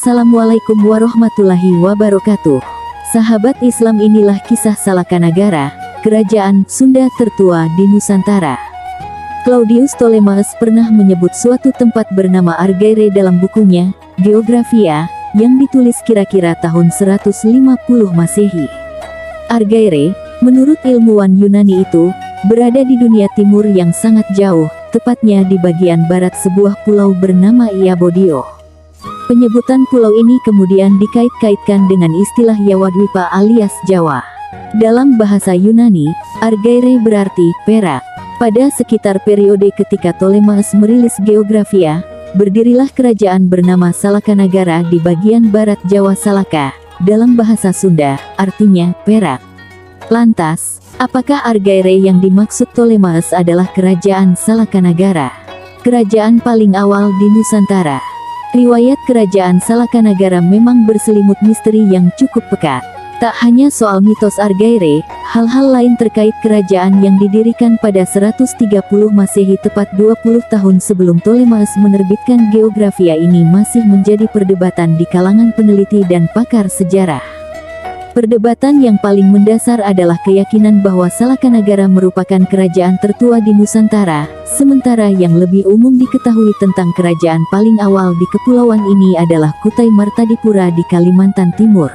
Assalamualaikum warahmatullahi wabarakatuh. Sahabat Islam, inilah kisah Salakanagara, kerajaan Sunda tertua di Nusantara. Claudius Ptolemeus pernah menyebut suatu tempat bernama Argyre dalam bukunya, Geographia, yang ditulis kira-kira tahun 150 Masehi. Argyre, menurut ilmuwan Yunani itu, berada di dunia timur yang sangat jauh, tepatnya di bagian barat sebuah pulau bernama Iabodio. Penyebutan pulau ini kemudian dikait-kaitkan dengan istilah Yawadwipa alias Jawa. Dalam bahasa Yunani, Argyre berarti perak. Pada sekitar periode ketika Ptolemeus merilis Geographia, berdirilah kerajaan bernama Salakanagara di bagian barat Jawa. Salaka, dalam bahasa Sunda, artinya perak. Lantas, apakah Argyre yang dimaksud Ptolemeus adalah kerajaan Salakanagara? Kerajaan paling awal di Nusantara. Riwayat kerajaan Salakanagara memang berselimut misteri yang cukup pekat. Tak hanya soal mitos Argyre, hal-hal lain terkait kerajaan yang didirikan pada 130 Masehi tepat 20 tahun sebelum Ptolemeus menerbitkan Geographia ini masih menjadi perdebatan di kalangan peneliti dan pakar sejarah. Perdebatan yang paling mendasar adalah keyakinan bahwa Salakanagara merupakan kerajaan tertua di Nusantara, sementara yang lebih umum diketahui tentang kerajaan paling awal di kepulauan ini adalah Kutai Martadipura di Kalimantan Timur.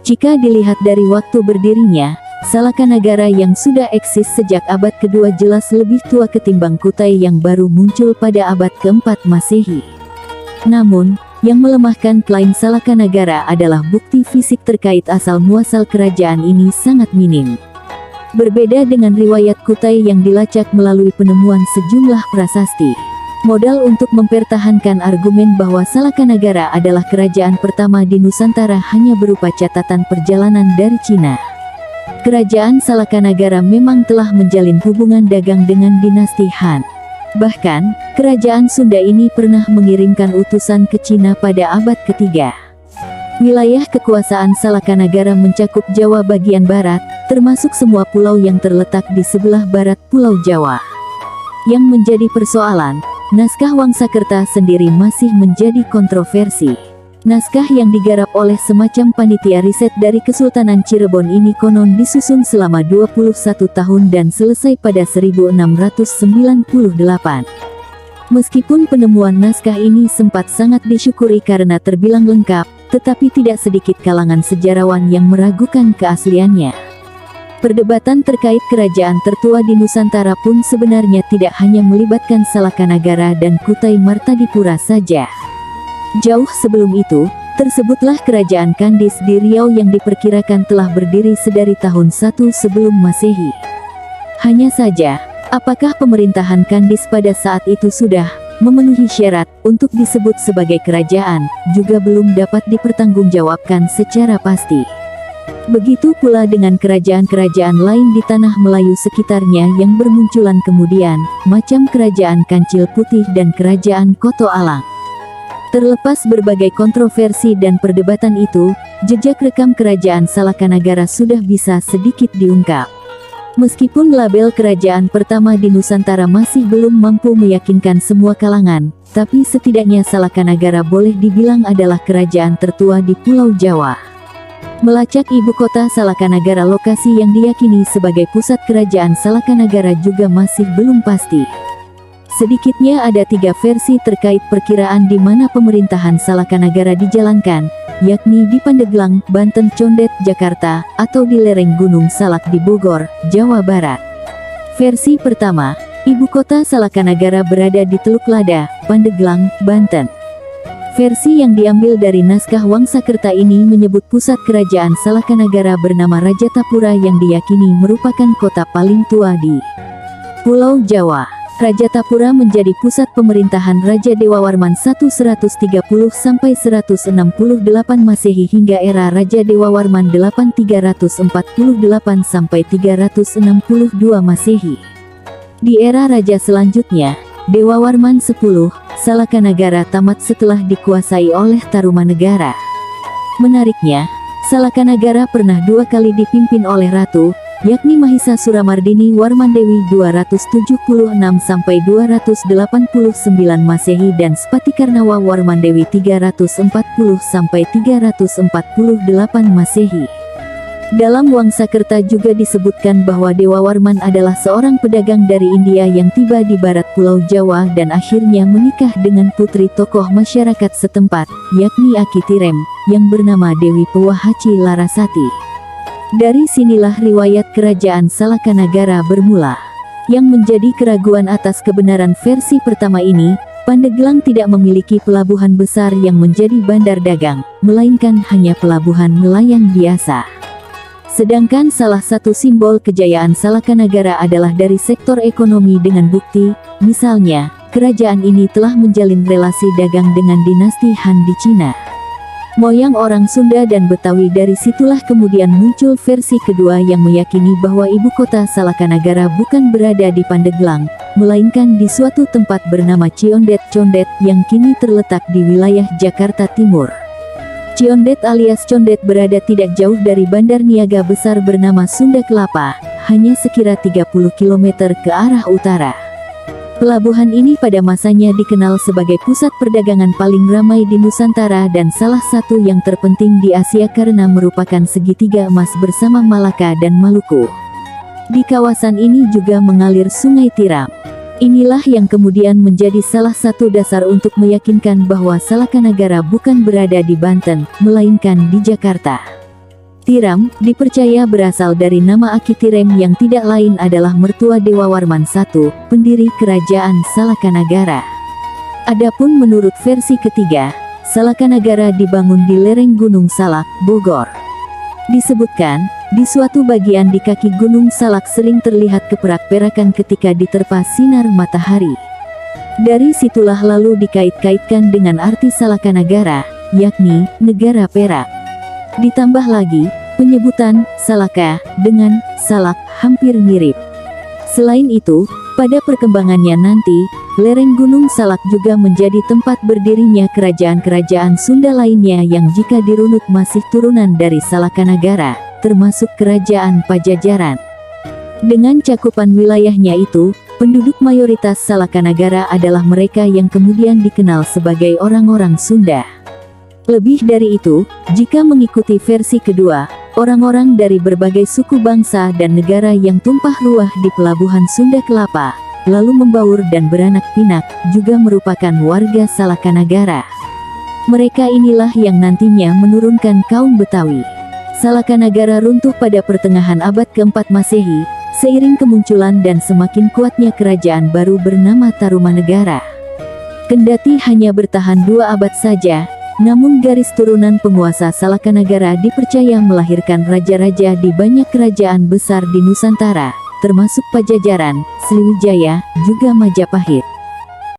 Jika dilihat dari waktu berdirinya, Salakanagara yang sudah eksis sejak abad kedua jelas lebih tua ketimbang Kutai yang baru muncul pada abad keempat Masehi. Namun, yang melemahkan klaim Salakanagara adalah bukti fisik terkait asal-muasal kerajaan ini sangat minim. Berbeda dengan riwayat Kutai yang dilacak melalui penemuan sejumlah prasasti. Modal untuk mempertahankan argumen bahwa Salakanagara adalah kerajaan pertama di Nusantara hanya berupa catatan perjalanan dari Cina. Kerajaan Salakanagara memang telah menjalin hubungan dagang dengan dinasti Han. Bahkan, kerajaan Sunda ini pernah mengirimkan utusan ke Cina pada abad ketiga. Wilayah kekuasaan Salakanagara mencakup Jawa bagian barat, termasuk semua pulau yang terletak di sebelah barat Pulau Jawa. Yang menjadi persoalan, naskah Wangsakerta sendiri masih menjadi kontroversi. Naskah yang digarap oleh semacam panitia riset dari Kesultanan Cirebon ini konon disusun selama 21 tahun dan selesai pada 1698. Meskipun penemuan naskah ini sempat sangat disyukuri karena terbilang lengkap, tetapi tidak sedikit kalangan sejarawan yang meragukan keasliannya. Perdebatan terkait kerajaan tertua di Nusantara pun sebenarnya tidak hanya melibatkan Salakanagara dan Kutai Martadipura saja. Jauh sebelum itu, tersebutlah kerajaan Kandis di Riau yang diperkirakan telah berdiri sedari tahun 1 sebelum Masehi. Hanya saja, apakah pemerintahan Kandis pada saat itu sudah memenuhi syarat untuk disebut sebagai kerajaan, juga belum dapat dipertanggungjawabkan secara pasti. Begitu pula dengan kerajaan-kerajaan lain di tanah Melayu sekitarnya yang bermunculan kemudian, macam kerajaan Kancil Putih dan kerajaan Koto Alang. Terlepas berbagai kontroversi dan perdebatan itu, jejak rekam kerajaan Salakanagara sudah bisa sedikit diungkap. Meskipun label kerajaan pertama di Nusantara masih belum mampu meyakinkan semua kalangan, tapi setidaknya Salakanagara boleh dibilang adalah kerajaan tertua di Pulau Jawa. Melacak ibu kota Salakanagara, lokasi yang diyakini sebagai pusat kerajaan Salakanagara juga masih belum pasti. Sedikitnya ada 3 versi terkait perkiraan di mana pemerintahan Salakanagara dijalankan, yakni di Pandeglang, Banten, Condet, Jakarta, atau di lereng Gunung Salak di Bogor, Jawa Barat. Versi pertama, ibu kota Salakanagara berada di Teluk Lada, Pandeglang, Banten. Versi yang diambil dari naskah Wangsakerta ini menyebut pusat kerajaan Salakanagara bernama Rajatapura yang diyakini merupakan kota paling tua di Pulau Jawa. Rajatapura menjadi pusat pemerintahan Raja Dewawarman I 130–168 Masehi hingga era Raja Dewawarman VIII 348–362 Masehi. Di era raja selanjutnya, Dewawarman X, Salakanagara tamat setelah dikuasai oleh Tarumanegara. Menariknya, Salakanagara pernah 2 kali dipimpin oleh Ratu, yakni Mahisa Suramardini Warmandewi 276–289 Masehi dan Spatikarnawa Warmandewi 340–348 Masehi. Dalam Wangsakerta juga disebutkan bahwa Dewa Warman adalah seorang pedagang dari India yang tiba di barat Pulau Jawa dan akhirnya menikah dengan putri tokoh masyarakat setempat, yakni Akitirem, yang bernama Dewi Pewahaci Larasati. Dari sinilah riwayat kerajaan Salakanagara bermula. Yang menjadi keraguan atas kebenaran versi pertama ini, Pandeglang tidak memiliki pelabuhan besar yang menjadi bandar dagang, melainkan hanya pelabuhan nelayan biasa. Sedangkan salah satu simbol kejayaan Salakanagara adalah dari sektor ekonomi dengan bukti, misalnya, kerajaan ini telah menjalin relasi dagang dengan dinasti Han di Cina. Moyang orang Sunda dan Betawi dari situlah kemudian muncul versi kedua yang meyakini bahwa ibu kota Salakanagara bukan berada di Pandeglang, melainkan di suatu tempat bernama Ciondet Condet yang kini terletak di wilayah Jakarta Timur. Ciondet alias Condet berada tidak jauh dari bandar niaga besar bernama Sunda Kelapa, hanya sekira 30 km ke arah utara. Pelabuhan ini pada masanya dikenal sebagai pusat perdagangan paling ramai di Nusantara dan salah satu yang terpenting di Asia karena merupakan segitiga emas bersama Malaka dan Maluku. Di kawasan ini juga mengalir Sungai Tiram. Inilah yang kemudian menjadi salah satu dasar untuk meyakinkan bahwa Salakanagara bukan berada di Banten, melainkan di Jakarta. Tiram dipercaya berasal dari nama Akitirem yang tidak lain adalah mertua Dewa Warman I, pendiri kerajaan Salakanagara. Adapun menurut versi ketiga, Salakanagara dibangun di lereng Gunung Salak, Bogor. Disebutkan, di suatu bagian di kaki Gunung Salak sering terlihat keperak-perakan ketika diterpa sinar matahari. Dari situlah lalu dikait-kaitkan dengan arti Salakanagara, yakni negara perak. Ditambah lagi, penyebutan Salaka dengan Salak hampir mirip. Selain itu, pada perkembangannya nanti, lereng Gunung Salak juga menjadi tempat berdirinya kerajaan-kerajaan Sunda lainnya yang jika dirunut masih turunan dari Salakanagara, termasuk kerajaan Pajajaran. Dengan cakupan wilayahnya itu, penduduk mayoritas Salakanagara adalah mereka yang kemudian dikenal sebagai orang-orang Sunda. Lebih dari itu, jika mengikuti versi kedua, orang-orang dari berbagai suku bangsa dan negara yang tumpah ruah di pelabuhan Sunda Kelapa, lalu membaur dan beranak pinak, juga merupakan warga Salakanagara. Mereka inilah yang nantinya menurunkan kaum Betawi. Salakanagara runtuh pada pertengahan abad keempat Masehi, seiring kemunculan dan semakin kuatnya kerajaan baru bernama Tarumanegara. Kendati hanya bertahan 2 abad saja, namun garis turunan penguasa Salakanagara dipercaya melahirkan raja-raja di banyak kerajaan besar di Nusantara, termasuk Pajajaran, Sriwijaya, juga Majapahit.